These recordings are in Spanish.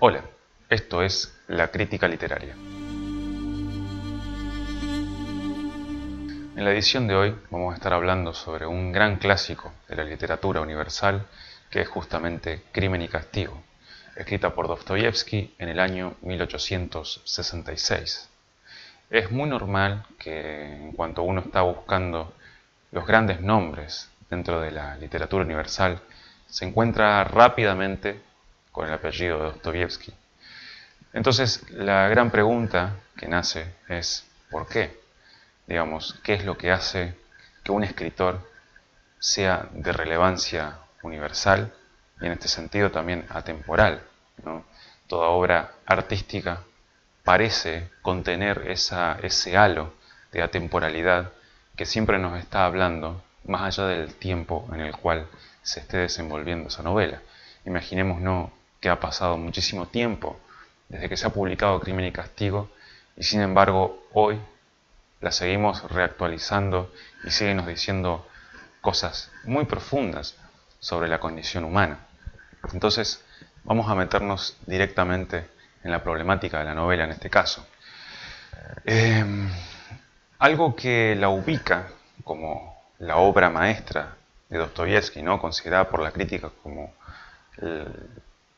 Hola, esto es La Crítica Literaria. En la edición de hoy vamos a estar hablando sobre un gran clásico de la literatura universal que es justamente Crimen y Castigo, escrita por Dostoyevsky en el año 1866. Es muy normal que en cuanto uno está buscando los grandes nombres dentro de la literatura universal, se encuentra rápidamente con el apellido de Dostoyevsky. Entonces, la gran pregunta que nace es ¿por qué? Digamos, ¿qué es lo que hace que un escritor sea de relevancia universal y en este sentido también atemporal, ¿no? Toda obra artística parece contener ese halo de atemporalidad que siempre nos está hablando más allá del tiempo en el cual se esté desenvolviendo esa novela. Imaginémonos que ha pasado muchísimo tiempo desde que se ha publicado Crimen y Castigo y sin embargo hoy la seguimos reactualizando y síguenos diciendo cosas muy profundas sobre la condición humana. Entonces vamos a meternos directamente en la problemática de la novela en este caso. Algo que la ubica como la obra maestra de Dostoyevsky, ¿no? Considerada por la crítica como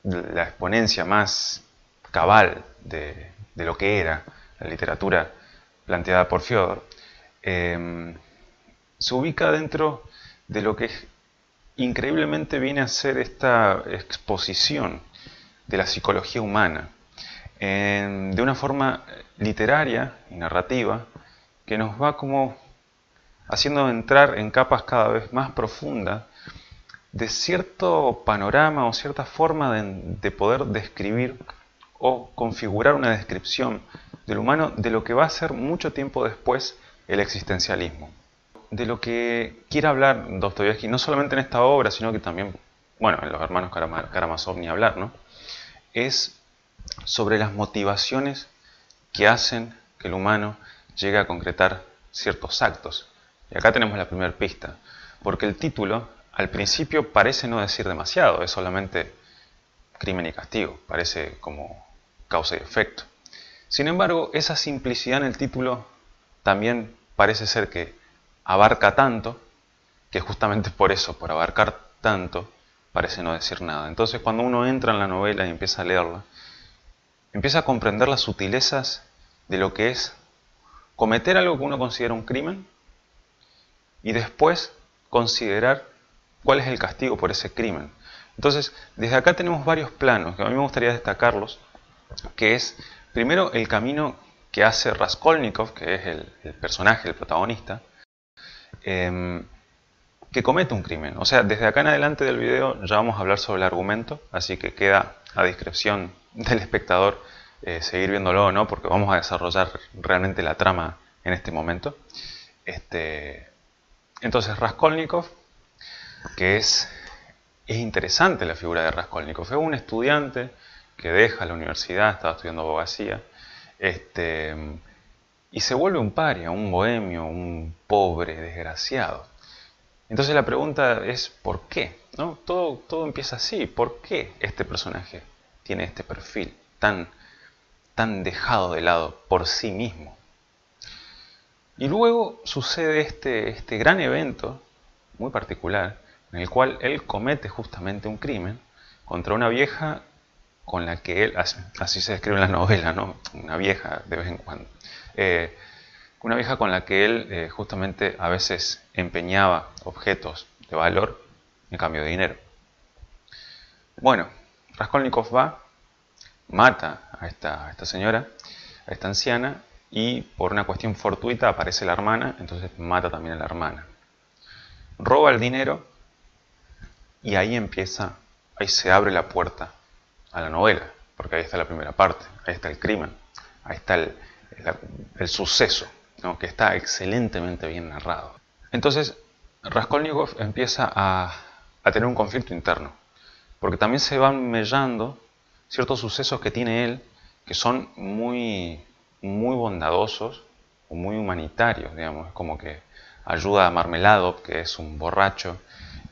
la exponencia más cabal de lo que era la literatura planteada por Fyodor, se ubica dentro de lo que increíblemente viene a ser esta exposición de la psicología humana de una forma literaria y narrativa que nos va como haciendo entrar en capas cada vez más profundas de cierto panorama o cierta forma de poder describir o configurar una descripción del humano de lo que va a ser mucho tiempo después el existencialismo. De lo que quiere hablar Dostoyevsky, no solamente en esta obra, sino que también, bueno, en los hermanos Karamazov ni hablar, ¿no? Es sobre las motivaciones que hacen que el humano llegue a concretar ciertos actos. Y acá tenemos la primera pista, porque el título al principio parece no decir demasiado, es solamente crimen y castigo, parece como causa y efecto. Sin embargo, esa simplicidad en el título también parece ser que abarca tanto, que justamente por eso, por abarcar tanto, parece no decir nada. Entonces, cuando uno entra en la novela y empieza a leerla, empieza a comprender las sutilezas de lo que es cometer algo que uno considera un crimen y después considerar cuál es el castigo por ese crimen. Entonces, desde acá tenemos varios planos, que a mí me gustaría destacarlos, que es, primero, el camino que hace Raskolnikov, que es el personaje, el protagonista, que comete un crimen. O sea, desde acá en adelante del video ya vamos a hablar sobre el argumento, así que queda a discreción del espectador seguir viéndolo o no, porque vamos a desarrollar realmente la trama en este momento. Entonces, Raskolnikov, que es interesante la figura de Raskolnikov, es un estudiante que deja la universidad, estaba estudiando abogacía, y se vuelve un paria, un bohemio, un pobre, desgraciado. Entonces la pregunta es ¿por qué? ¿No? Todo empieza así. ¿Por qué este personaje tiene este perfil tan dejado de lado por sí mismo? Y luego sucede este gran evento, muy particular, en el cual él comete justamente un crimen contra una vieja con la que él, así se describe en la novela, ¿no? Una vieja de vez en cuando. Una vieja con la que él justamente a veces empeñaba objetos de valor en cambio de dinero. Bueno, Raskolnikov va, mata a esta señora, a esta anciana, y por una cuestión fortuita aparece la hermana, entonces mata también a la hermana. Roba el dinero y ahí se abre la puerta a la novela, porque ahí está la primera parte, ahí está el crimen, ahí está el suceso, ¿no? Que está excelentemente bien narrado. Entonces, Raskolnikov empieza a tener un conflicto interno, porque también se van mellando ciertos sucesos que tiene él, que son muy bondadosos o muy humanitarios, digamos. Es como que ayuda a Marmeladov, que es un borracho,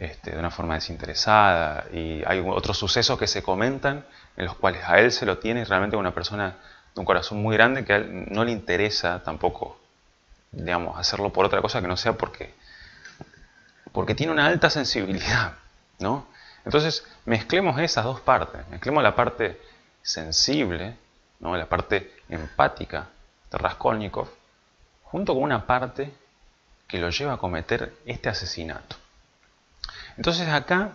de una forma desinteresada, y hay otros sucesos que se comentan en los cuales a él se lo tiene realmente una persona de un corazón muy grande, que a él no le interesa tampoco, digamos, hacerlo por otra cosa que no sea porque tiene una alta sensibilidad, ¿no? Entonces, mezclemos esas dos partes, mezclemos la parte sensible, ¿no? La parte empática de Raskolnikov, junto con una parte que lo lleva a cometer este asesinato. Entonces acá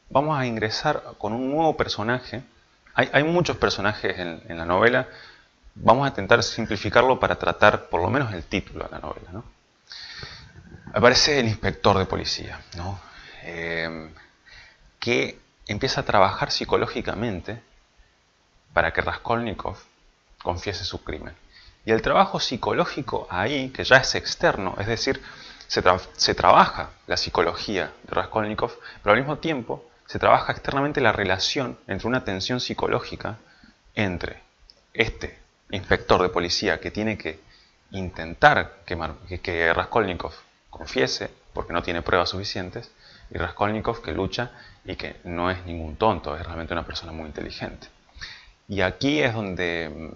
vamos a ingresar con un nuevo personaje. Hay muchos personajes en la novela. Vamos a intentar simplificarlo para tratar por lo menos el título de la novela, ¿no? Aparece el inspector de policía, ¿no? Que empieza a trabajar psicológicamente para que Raskolnikov confiese su crimen. Y el trabajo psicológico ahí, que ya es externo, es decir, se trabaja la psicología de Raskolnikov, pero al mismo tiempo se trabaja externamente la relación entre una tensión psicológica entre este inspector de policía que tiene que intentar que Raskolnikov confiese porque no tiene pruebas suficientes, y Raskolnikov que lucha y que no es ningún tonto, es realmente una persona muy inteligente. Y aquí es donde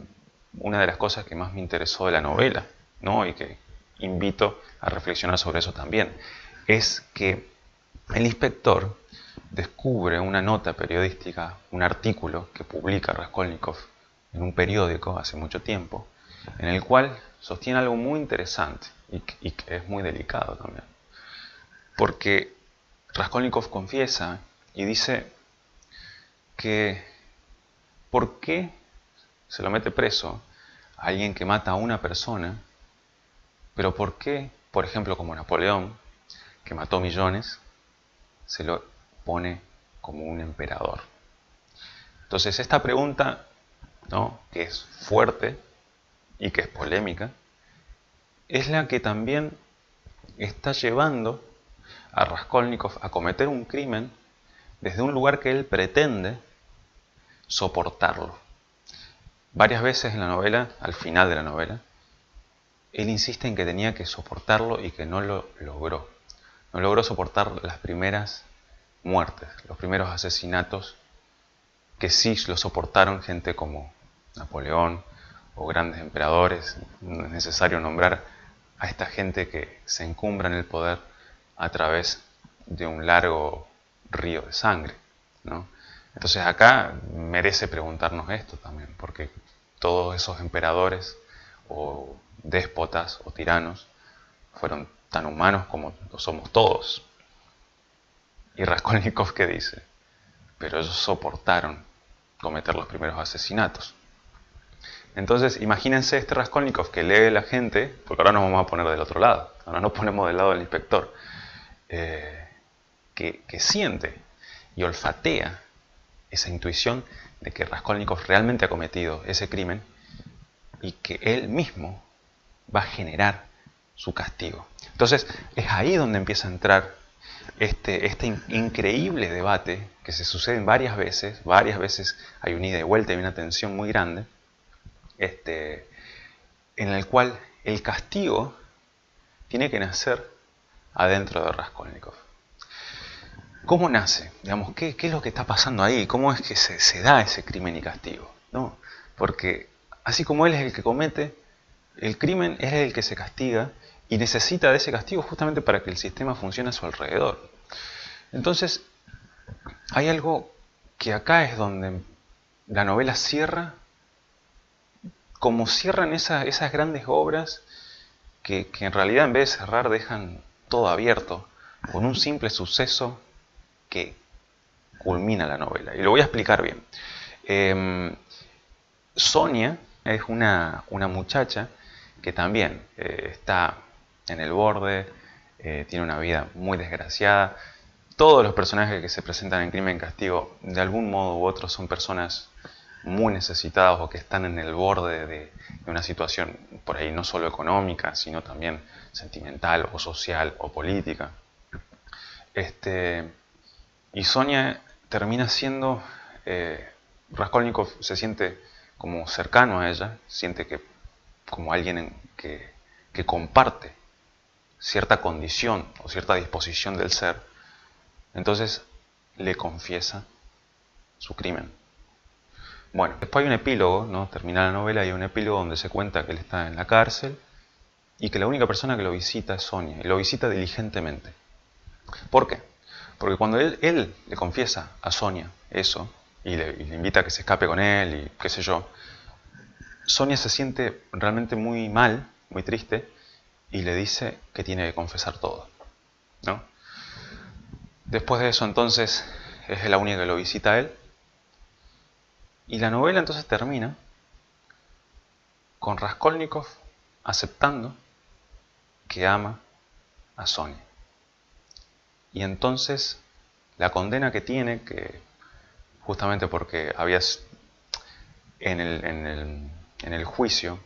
una de las cosas que más me interesó de la novela, ¿no? Y que invito a reflexionar sobre eso también, es que el inspector descubre una nota periodística, un artículo que publica Raskolnikov en un periódico hace mucho tiempo, en el cual sostiene algo muy interesante y que es muy delicado también. Porque Raskolnikov confiesa y dice que ¿por qué se lo mete preso a alguien que mata a una persona? Pero ¿por qué, por ejemplo, como Napoleón, que mató millones, se lo pone como un emperador? Entonces esta pregunta, ¿no?, que es fuerte y que es polémica, es la que también está llevando a Raskolnikov a cometer un crimen desde un lugar que él pretende soportarlo. Varias veces en la novela, al final de la novela, él insiste en que tenía que soportarlo y que no lo logró. No logró soportar las primeras muertes, los primeros asesinatos, que sí lo soportaron gente como Napoleón o grandes emperadores. No es necesario nombrar a esta gente que se encumbra en el poder a través de un largo río de sangre, ¿no? Entonces acá merece preguntarnos esto también, porque todos esos emperadores o déspotas o tiranos fueron tan humanos como lo somos todos. Y Raskolnikov, ¿qué dice? Pero ellos soportaron cometer los primeros asesinatos. Entonces, imagínense este Raskolnikov que lee a la gente, porque ahora nos vamos a poner del otro lado, ahora nos ponemos del lado del inspector, que siente y olfatea esa intuición de que Raskolnikov realmente ha cometido ese crimen y que él mismo va a generar su castigo. Entonces, es ahí donde empieza a entrar este increíble debate que se sucede varias veces hay un ida y vuelta y una tensión muy grande, en el cual el castigo tiene que nacer adentro de Raskolnikov. ¿Cómo nace? Digamos, ¿qué es lo que está pasando ahí? ¿Cómo es que se da ese crimen y castigo? ¿No? Porque así como él es el que comete, el crimen es el que se castiga y necesita de ese castigo justamente para que el sistema funcione a su alrededor. Entonces, hay algo que acá es donde la novela cierra, como cierran esas grandes obras que en realidad en vez de cerrar dejan todo abierto, con un simple suceso que culmina la novela. Y lo voy a explicar bien. Sonia es una muchacha que también está en el borde, tiene una vida muy desgraciada. Todos los personajes que se presentan en Crimen y Castigo, de algún modo u otro, son personas muy necesitadas o que están en el borde de una situación por ahí no solo económica, sino también sentimental o social o política. Y Sonia termina siendo, Raskolnikov se siente como cercano a ella, siente que como alguien que comparte cierta condición o cierta disposición del ser, Entonces le confiesa su crimen. Bueno, después hay un epílogo, ¿no? Termina la novela y hay un epílogo donde se cuenta que él está en la cárcel y que la única persona que lo visita es Sonia, y lo visita diligentemente. ¿Por qué? Porque cuando él le confiesa a Sonia eso, y le invita a que se escape con él, y qué sé yo, Sonia se siente realmente muy mal, muy triste, y le dice que tiene que confesar todo, ¿no? Después de eso, entonces, es la única que lo visita a él, y la novela entonces termina con Raskolnikov aceptando que ama a Sonia. Y entonces la condena que tiene, que justamente porque en el juicio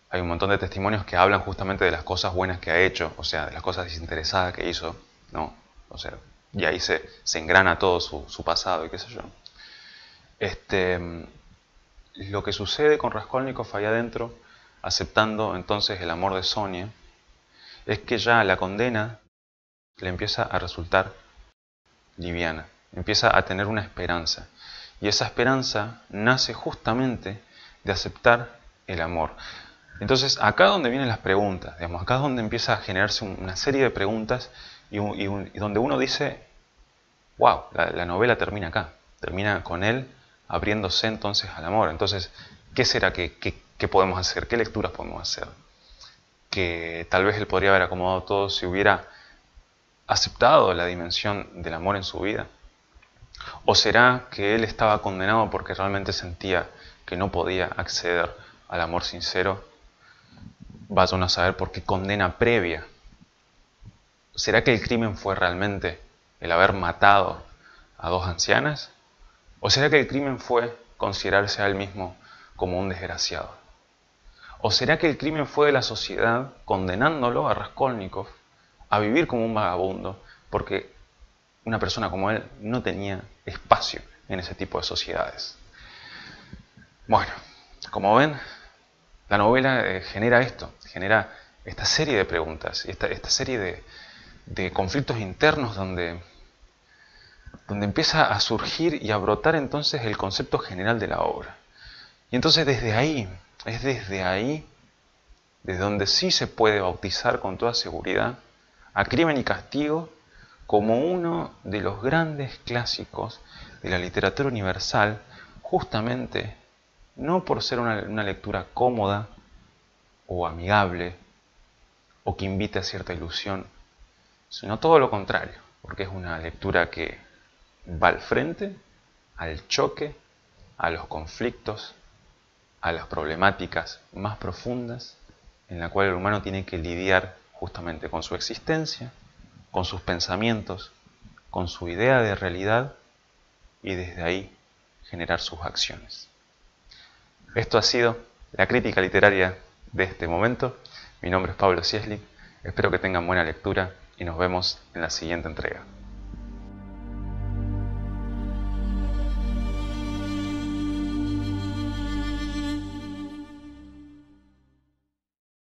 hay un montón de testimonios que hablan justamente de las cosas buenas que ha hecho, o sea, de las cosas desinteresadas que hizo, ¿no? O sea, y ahí se engrana todo su pasado y qué sé yo. Lo que sucede con Raskolnikov allá adentro, aceptando entonces el amor de Sonia, es que ya la condena le empieza a resultar liviana, empieza a tener una esperanza. Y esa esperanza nace justamente de aceptar el amor. Entonces, acá donde vienen las preguntas, digamos, acá es donde empieza a generarse una serie de preguntas y donde uno dice, wow, la novela termina acá, termina con él abriéndose entonces al amor. Entonces, ¿qué será que podemos hacer? ¿Qué lecturas podemos hacer? Que tal vez él podría haber acomodado todo si hubiera aceptado la dimensión del amor en su vida. ¿O será que él estaba condenado porque realmente sentía que no podía acceder al amor sincero? Vaya uno a saber por qué condena previa. ¿Será que el crimen fue realmente el haber matado a dos ancianas? ¿O será que el crimen fue considerarse a él mismo como un desgraciado? ¿O será que el crimen fue de la sociedad condenándolo a Raskolnikov a vivir como un vagabundo porque una persona como él no tenía espacio en ese tipo de sociedades? Bueno, como ven, la novela genera esto, genera esta serie de preguntas, esta serie de conflictos internos donde empieza a surgir y a brotar entonces el concepto general de la obra. Y entonces desde ahí desde donde sí se puede bautizar con toda seguridad a Crimen y Castigo como uno de los grandes clásicos de la literatura universal, justamente no por ser una lectura cómoda o amigable o que invite a cierta ilusión, sino todo lo contrario, porque es una lectura que va al frente, al choque, a los conflictos, a las problemáticas más profundas en la cual el humano tiene que lidiar justamente con su existencia, con sus pensamientos, con su idea de realidad y desde ahí generar sus acciones. Esto ha sido la crítica literaria de este momento. Mi nombre es Pablo Cieslik, espero que tengan buena lectura y nos vemos en la siguiente entrega.